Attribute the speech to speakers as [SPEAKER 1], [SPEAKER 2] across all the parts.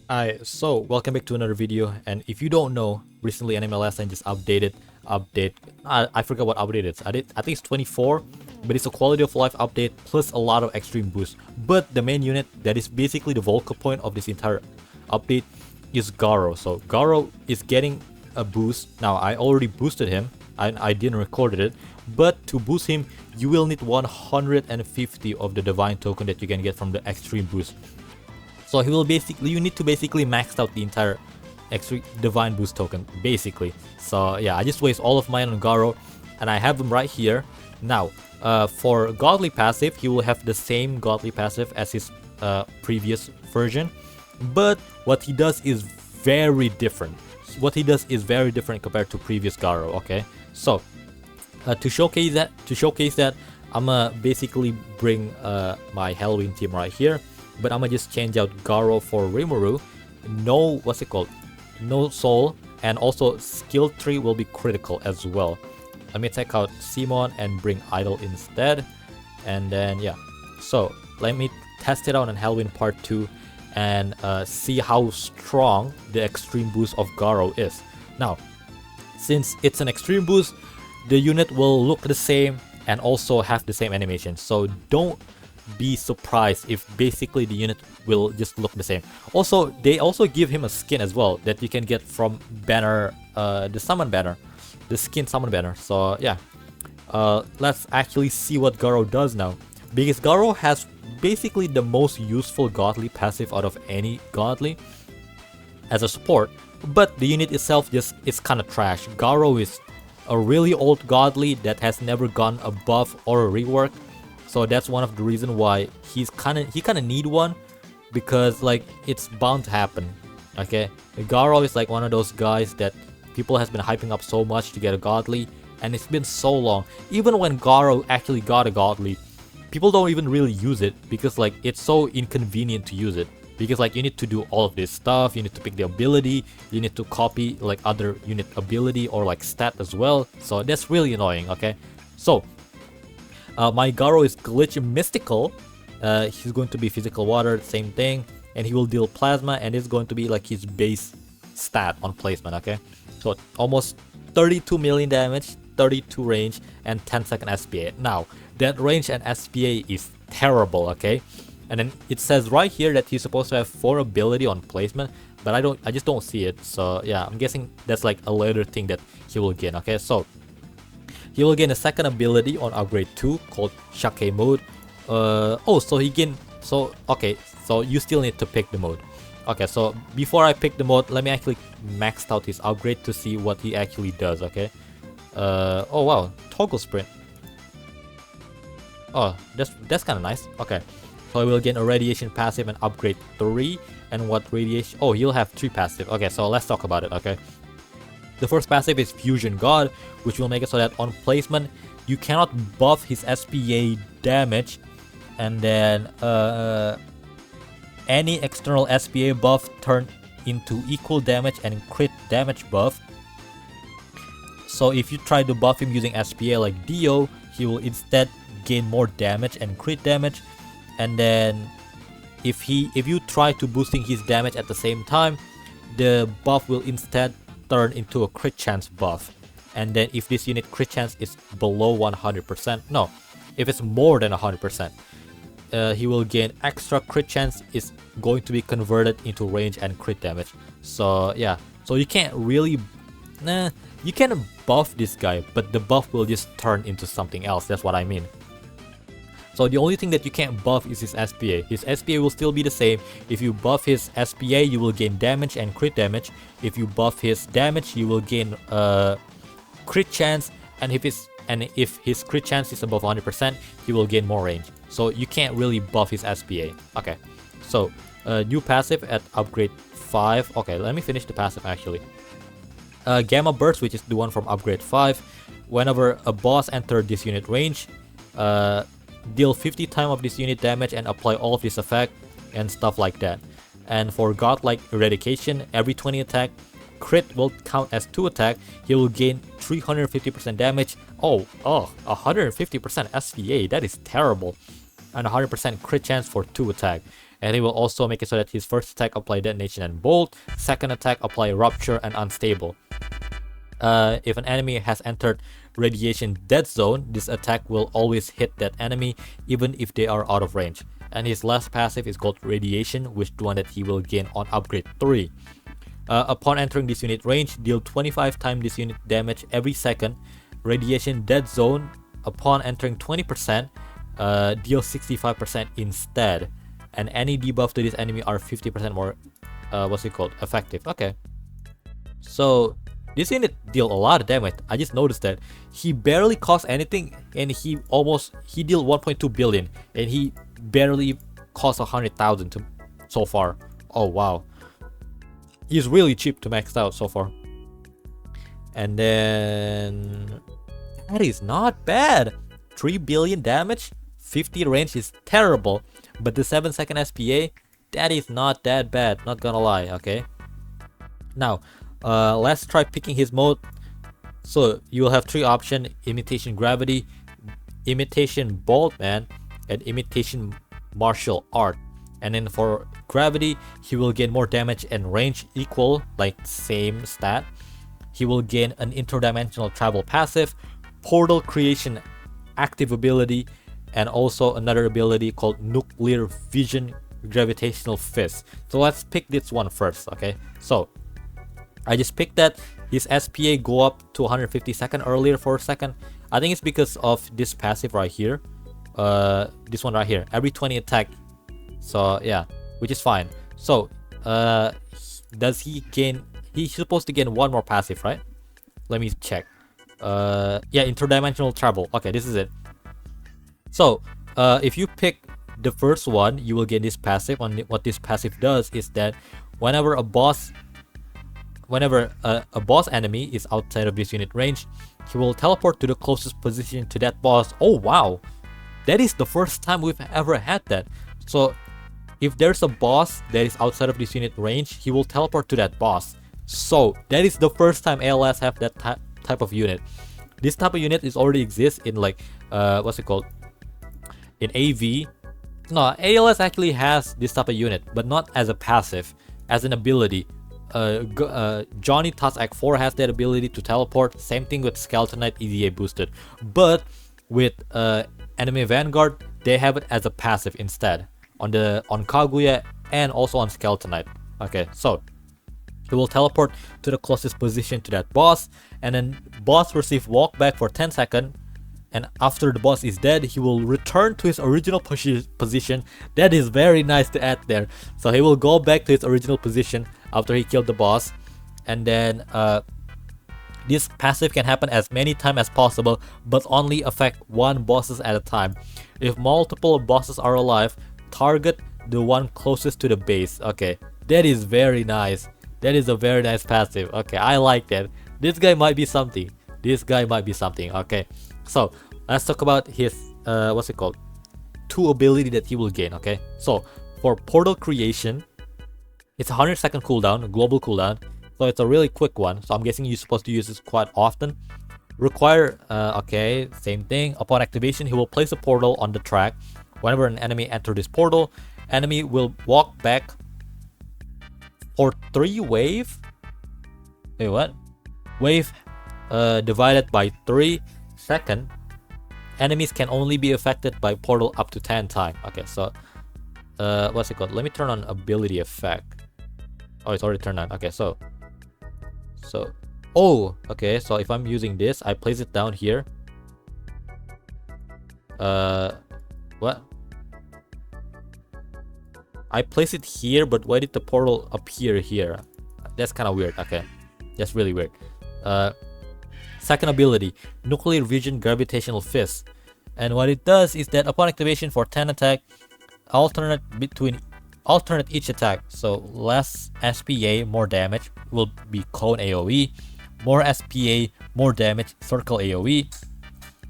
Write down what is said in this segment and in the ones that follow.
[SPEAKER 1] So welcome back to another video, and if you don't know, recently Animal Last just I forgot what update I think it's 24, but it's a quality of life update plus a lot of extreme boosts. But the main unit that is basically the vocal point of this entire update is Goro. So Goro is getting a boost. Now I already boosted him, I didn't record it, but to boost him you will need 150 of the divine token that you can get from the extreme boost. So he will basically, you need to basically max out the entire extra divine boost token, basically. So yeah, I just waste all of mine on Garo, and I have him right here. Now, for godly passive, he will have the same godly passive as his previous version, but what he does is very different. What he does is very different compared to previous Garo. Okay, so to showcase that, I'ma basically bring my Halloween team right here. But I'm gonna just change out Garo for Rimuru. No, what's it called? No soul, and also skill tree will be critical as well. Let me take out Simon and bring Idol instead. And then yeah, so let me test it out on Halloween Part 2 and see how strong the extreme boost of Garo is. Now, since it's an extreme boost, the unit will look the same and also have the same animation. So don't be surprised if basically the unit will just look the same. Also, they also give him a skin as well that you can get from banner, the summon banner, the skin summon banner. So yeah, let's actually see what Garo does now, because Garo has basically the most useful godly passive out of any godly as a support, but the unit itself just is kind of trash. Garo is a really old godly that has never gone above or reworked. So that's one of the reasons why he kind of need one, because like it's bound to happen. Okay, Garo is like one of those guys that people has been hyping up so much to get a godly, and it's been so long. Even when Garo actually got a godly, people don't even really use it because like it's so inconvenient to use it. Because like you need to do all of this stuff, you need to pick the ability, you need to copy like other unit ability or like stat as well. So that's really annoying. Okay, so my Garo is glitch mystical. He's going to be physical water, same thing, and he will deal plasma, and it's going to be like his base stat on placement. Okay, so almost 32 million damage, 32 range, and 10-second SPA. Now that range and SPA is terrible. Okay, and then it says right here that he's supposed to have 4 ability on placement, but I just don't see it. So yeah, I'm guessing that's like a later thing that he will gain. Okay, so he will gain a second ability on upgrade 2 called Shake mode. So he gain. So okay, so you still need to pick the mode. Okay, so before I pick the mode, let me actually max out his upgrade to see what he actually does. Okay. Oh wow, toggle sprint. Oh, that's kind of nice. Okay, so he will gain a radiation passive and upgrade 3. And what radiation? Oh, he'll have 3 passive. Okay, so let's talk about it. Okay. The first passive is Fusion God, which will make it so that on placement you cannot buff his SPA damage, and then any external SPA buff turn into equal damage and crit damage buff. So if you try to buff him using SPA like Dio, he will instead gain more damage and crit damage. And then if you try to boosting his damage at the same time, the buff will instead turn into a crit chance buff. And then if this unit crit chance is below 100%, no, if it's more than 100%, he will gain extra crit chance is going to be converted into range and crit damage. So yeah, so you can't really, you can buff this guy, but the buff will just turn into something else. That's what I mean. So the only thing that you can't buff is his SPA. His SPA will still be the same. If you buff his SPA, you will gain damage and crit damage. If you buff his damage, you will gain crit chance. And if his crit chance is above 100%, he will gain more range. So you can't really buff his SPA. Okay, so new passive at upgrade 5. Okay, let me finish the passive actually. Gamma Burst, which is the one from upgrade 5. Whenever a boss enters this unit range, deal 50 times of this unit damage and apply all of this effect and stuff like that. And for godlike eradication, every 20 attack, crit will count as 2 attack. He will gain 350% damage. 150% SPA, that is terrible. And 100% crit chance for 2 attack. And he will also make it so that his first attack apply detonation and bolt, second attack apply rupture and unstable. If an enemy has entered radiation dead zone, this attack will always hit that enemy even if they are out of range. And his last passive is called radiation, which one that he will gain on upgrade 3. Upon entering this unit range, deal 25 times this unit damage every second. Radiation dead zone, upon entering 20%, deal 65% instead. And any debuff to this enemy are 50% more effective. Okay, so this unit deal a lot of damage. I just noticed that he barely cost anything, and he deal 1.2 billion, and he barely cost 100,000 so far. Oh wow, he's really cheap to max out so far. And then that is not bad. 3 billion damage, 50 range is terrible, but the 7-second SPA, that is not that bad, not gonna lie. Okay, now let's try picking his mode. So you will have 3 options: imitation gravity, imitation bolt man, and imitation martial art. And then for gravity, he will gain more damage and range equal, like same stat. He will gain an interdimensional travel passive, portal creation active ability, and also another ability called nuclear vision gravitational fist. So let's pick this one first. Okay, so I just picked that. His SPA go up to 150 second earlier for a second. I think it's because of this passive right here. This one right here, every 20 attack. So yeah, which is fine. So does he gain, he's supposed to gain one more passive, right? Let me check. Yeah, interdimensional travel. Okay, this is it. So if you pick the first one, you will gain this passive. And what this passive does is that whenever a boss enemy is outside of this unit range, he will teleport to the closest position to that boss. Oh wow, that is the first time we've ever had that. So if there's a boss that is outside of this unit range, he will teleport to that boss. So that is the first time ALS have that type of unit. This type of unit is already exists in like in AV. No, ALS actually has this type of unit, but not as a passive, as an ability. Johnny Task Act 4 has that ability to teleport. Same thing with Skeleton Knight EDA boosted. But with Enemy Vanguard, they have it as a passive instead on Kaguya and also on Skeleton Knight. Okay, so he will teleport to the closest position to that boss, and then boss receive walk back for 10 seconds. And after the boss is dead, he will return to his original position. That is very nice to add there. So he will go back to his original position after he killed the boss. And then this passive can happen as many times as possible, but only affect one bosses at a time. If multiple bosses are alive, target the one closest to the base. Okay, that is very nice. That is a very nice passive. Okay, I like that. This guy might be something. Okay, so let's talk about his two ability that he will gain. Okay, so for portal creation, it's 100-second cooldown, global cooldown, so it's a really quick one. So I'm guessing you're supposed to use this quite often. Require okay, same thing. Upon activation, he will place a portal on the track. Whenever an enemy enters this portal, enemy will walk back for 3 wave. Wait, what? Wave divided by 3 seconds. Enemies can only be affected by portal up to 10 times. Okay, so let me turn on ability effect. Oh, it's already turned on. Okay, so oh, okay, so if I'm using this, I place it down here. What? I place it here, but why did the portal appear here? That's kind of weird. Okay, that's really weird. Second ability, nuclear vision gravitational fist, and what it does is that upon activation for 10 attack, alternate each attack. So less SPA, more damage will be cone AoE, more SPA, more damage, circle AoE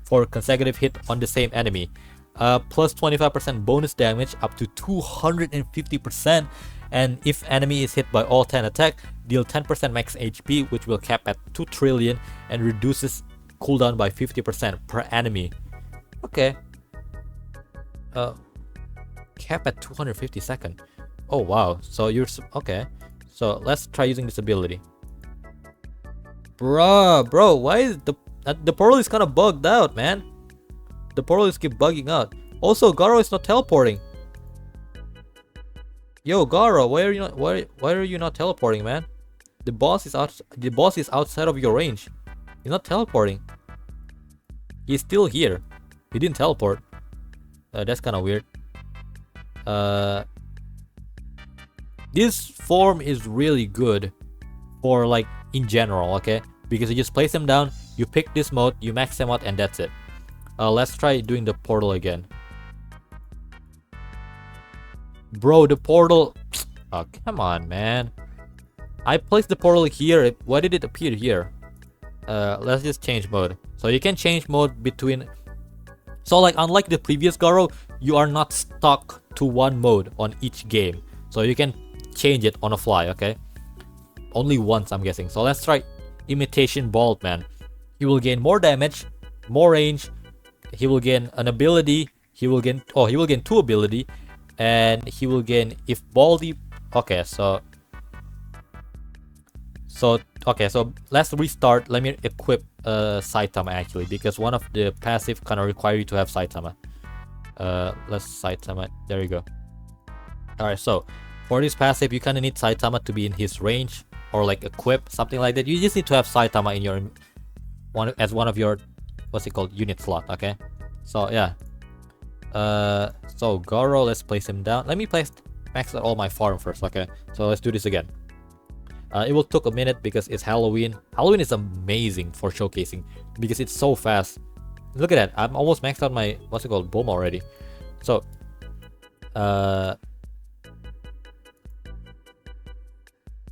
[SPEAKER 1] for consecutive hit on the same enemy. Plus 25% bonus damage up to 250%, and if enemy is hit by all 10 attack, deal 10% max HP, which will cap at 2 trillion and reduces cooldown by 50% per enemy. Okay. Cap at 250 second. Oh wow. So you're okay. So let's try using this ability. Bro, why is the portal is kind of bugged out, man? The portal is keep bugging out. Also, Goro is not teleporting. Yo, Goro, why are you not teleporting, man? The boss is out. The boss is outside of your range. He's not teleporting. He's still here. He didn't teleport. That's kind of weird. This form is really good for like in general, okay? Because you just place them down, you pick this mode, you max them out, and that's it. Let's try doing the portal again. Bro, the portal. Oh, come on, man. I placed the portal here. Why did it appear here? Let's just change mode. So you can change mode between. So like unlike the previous Garo, you are not stuck to one mode on each game. So you can change it on a fly, okay? Only once, I'm guessing. So let's try imitation bald man. He will gain more damage, more range. He will gain an ability. He will gain 2 ability, and he will gain if baldy. Okay, so let's restart. Let me equip Saitama actually, because one of the passive kind of require you to have Saitama. Let's Saitama. There you go. All right, so for this passive, you kind of need Saitama to be in his range or like equip something like that. You just need to have Saitama in your one of your what's it called unit slot. Okay, so yeah. So Goro, let's place him down. Let me max out all my farm first. Okay, so let's do this again. It will take a minute because it's Halloween. Halloween is amazing for showcasing because it's so fast. Look at that. I'm almost maxed out my what's it called bomb already. So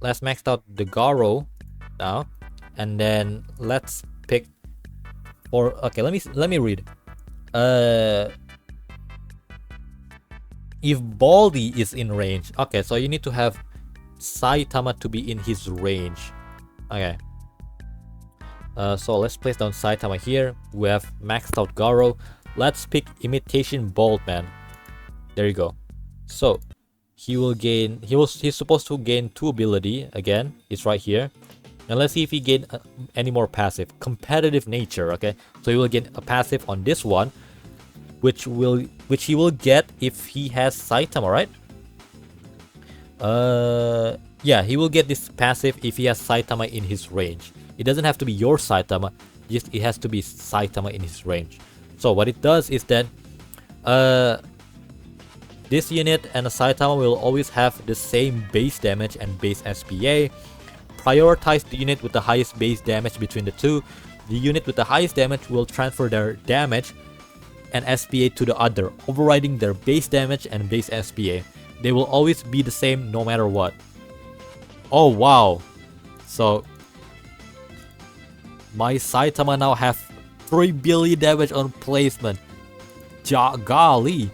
[SPEAKER 1] let's max out the Garo now, and then let's pick. Or okay, let me read. If Baldy is in range, okay, so you need to have Saitama to be in his range. Okay. So let's place down Saitama here. We have maxed out Garo. Let's pick imitation bald man. There you go. So he will gain. He's supposed to gain 2 ability again. It's right here. And let's see if he gain any more passive. Competitive nature. Okay. So he will gain a passive on this one, which he will get if he has Saitama, right? Yeah, he will get this passive if he has Saitama in his range. It doesn't have to be your Saitama, just it has to be Saitama in his range. So what it does is that this unit and a Saitama will always have the same base damage and base SPA. Prioritize the unit with the highest base damage between the two. The unit with the highest damage will transfer their damage and SPA to the other, overriding their base damage and base SPA. They will always be the same no matter what. Oh wow. So my Saitama now have 3 billion damage on placement. Golly.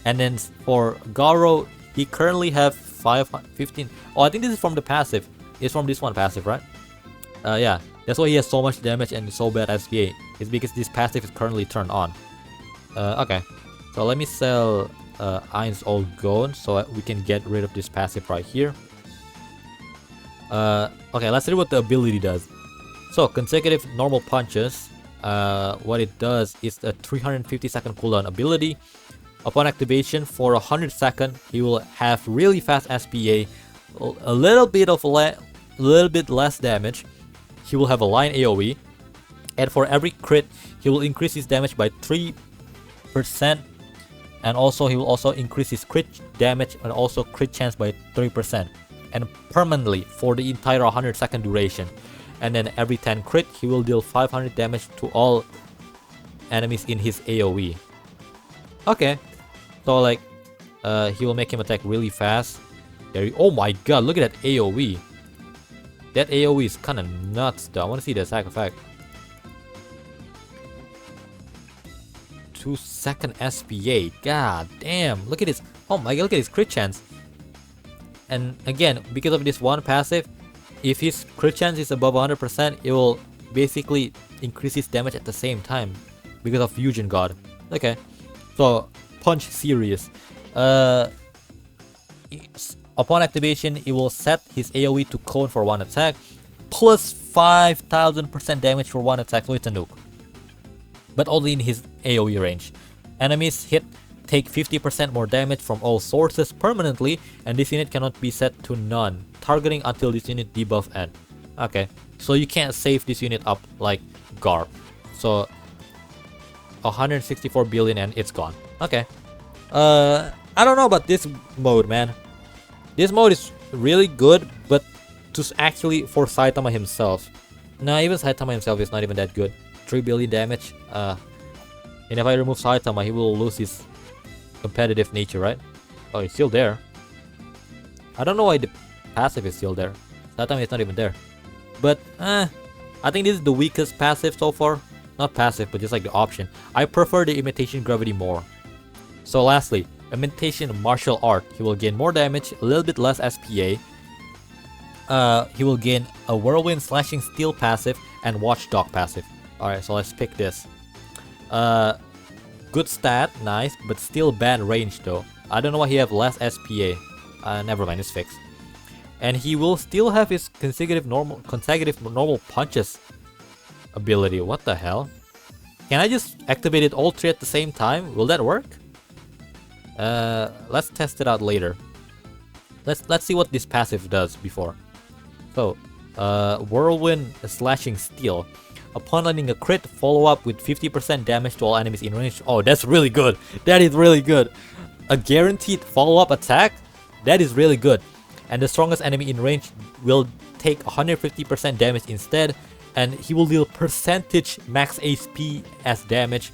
[SPEAKER 1] And then for Garo, he currently have 15. Oh, I think this is from the passive. It's from this one passive, right? Yeah. That's why he has so much damage and so bad SPA. It's because this passive is currently turned on. Okay. So let me sell Ein's Old Gone so we can get rid of this passive right here. Okay, let's see what the ability does. So consecutive normal punches, what it does is a 350 second cooldown ability. Upon activation for 100 seconds, he will have really fast SPA, a little bit less damage. He will have a line AoE, and for every crit, he will increase his damage by 3%, and also he will also increase his crit damage and also crit chance by 3%, and permanently for the entire 100 second duration. And then every 10 crit, he will deal 500 damage to all enemies in his AoE. Okay, so like he will make him attack really fast. Oh my god, look at that AoE. That AoE is kind of nuts though. I want to see the attack effect. 2-second SPA. God damn, look at this. Oh my god, look at his crit chance. And again, because of this one passive, if his crit chance is above 100%, it will basically increase his damage at the same time because of Fusion God. Okay, so punch series. Uh, Upon activation, it will set his AoE to cone for one attack, plus 5000% damage for one attack, so it's a nuke. But only in his AoE range. Enemies hit take 50% more damage from all sources permanently, and this unit cannot be set to none, targeting until this unit debuff end. Okay, so you can't save this unit up like GARP. So 164 billion and it's gone. Okay. I don't know about this mode, man. This mode is really good, but actually for Saitama himself. Nah, even Saitama himself is not even that good. 3 billion damage. And if I remove Saitama, he will lose his competitive nature, right? Oh, it's still there. I don't know why the passive is still there. Saitama is not even there. But, I think this is the weakest passive so far. Not passive, but just like the option. I prefer the imitation gravity more. So lastly, imitation martial art. He will gain more damage, a little bit less SPA. He will gain a whirlwind slashing steel passive and watchdog passive. Alright, so let's pick this. Good stat, nice, but still bad range though. I don't know why he have less SPA. Never mind, it's fixed. And he will still have his consecutive normal punches ability. What the hell? Can I just activate it all three at the same time? Will that work? Let's test it out later. Let's see what this passive does before. So, whirlwind slashing steel. Upon landing a crit, follow up with 50% damage to all enemies in range. Oh, that's really good. That is really good. A guaranteed follow-up attack? That is really good. And the strongest enemy in range will take 150% damage instead. And he will deal percentage max HP as damage.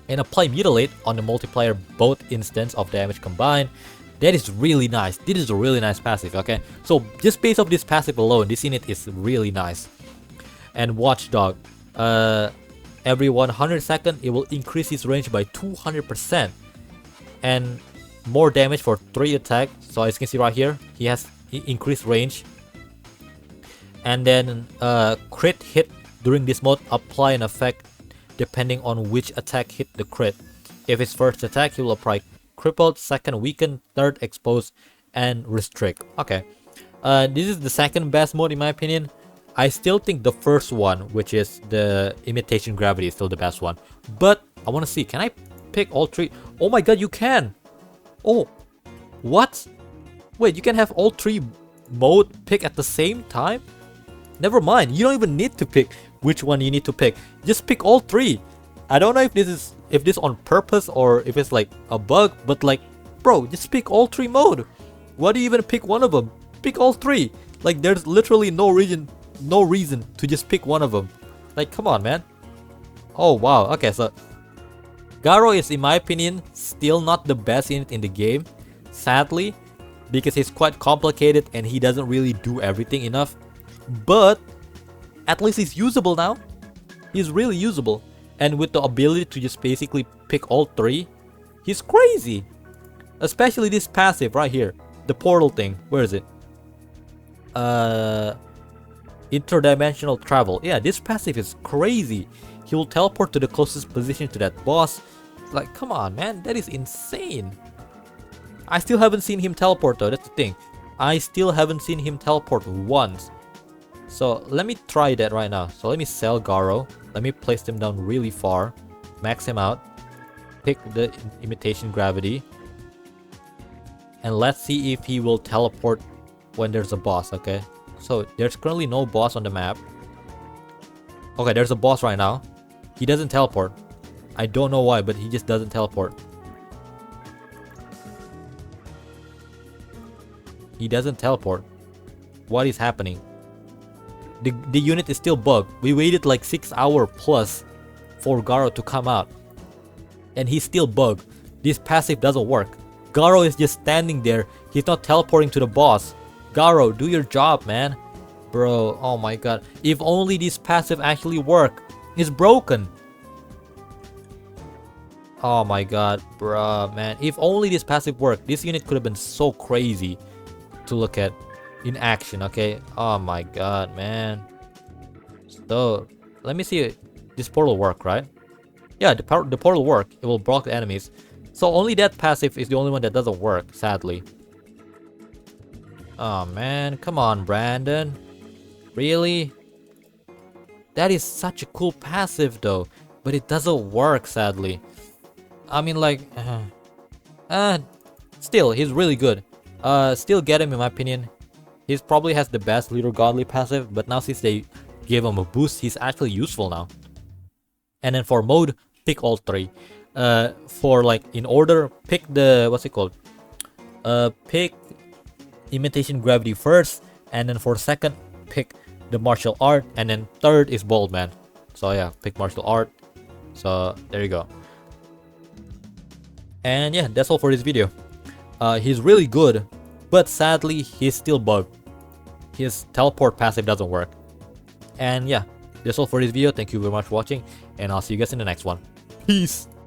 [SPEAKER 1] And apply mutilate on the multiplier both instance of damage combined. That is really nice. This is a really nice passive, okay? So just based off this passive alone, this unit is really nice. And watchdog, every 100 seconds it will increase his range by 200% and more damage for 3 attacks. So as you can see right here, he has increased range. And then crit hit during this mode, apply an effect depending on which attack hit the crit. If his first attack, he will apply crippled, second weaken, third expose, and restrict. Okay, this is the second best mode in my opinion. I still think the first one, which is the imitation gravity, is still the best one. But I want to see, can I pick all three? Oh my god, you can! Oh, what? Wait, you can have all three mode pick at the same time? Never mind, you don't even need to pick which one you need to pick. Just pick all three. I don't know if this is on purpose or if it's like a bug, but like, bro, just pick all three mode. Why do you even pick one of them? Pick all three. Like, there's literally no reason to just pick one of them. Like, come on, man. Oh wow. Okay, so Garo is, in my opinion, still not the best unit in the game, sadly, because he's quite complicated and he doesn't really do everything enough. But at least he's usable now. He's really usable. And with the ability to just basically pick all three, he's crazy. Especially this passive right here. The portal thing. Where is it? Interdimensional travel. Yeah, this passive is crazy. He will teleport to the closest position to that boss. Like, come on, man. That is insane. I still haven't seen him teleport though. That's the thing. I still haven't seen him teleport once. So let me try that right now. So let me sell Garo. Let me place him down really far. Max him out. Pick the imitation gravity. And let's see if he will teleport when there's a boss, okay? So there's currently no boss on the map. Okay, there's a boss right now. He doesn't teleport. I don't know why, but he just doesn't teleport. He doesn't teleport. What is happening? The unit is still bugged. We waited like 6 hours plus for Garo to come out. And he's still bugged. This passive doesn't work. Garo is just standing there. He's not teleporting to the boss. Garo, do your job, man. Bro, oh my god. If only this passive actually worked. It's broken. Oh my god, bruh, man. If only this passive worked, this unit could have been so crazy to look at in action, okay? Oh my god, man. So, let me see. This portal work, right? Yeah, the portal work. It will block the enemies. So only that passive is the only one that doesn't work, sadly. Oh man, come on, Brandon. Really? That is such a cool passive though, but it doesn't work, sadly. I mean, like, still, he's really good. Still get him in my opinion. He probably has the best Little Godly passive, but now since they gave him a boost, he's actually useful now. And then for mode, pick all three. For like in order, pick the what's it called? Pick imitation gravity first, and then for second, pick the martial art, and then third is bold man. So yeah, pick martial art. So there you go. And yeah, that's all for this video. He's really good, but sadly he's still bugged. His teleport passive doesn't work. And yeah, that's all for this video. Thank you very much for watching, and I'll see you guys in the next one. Peace.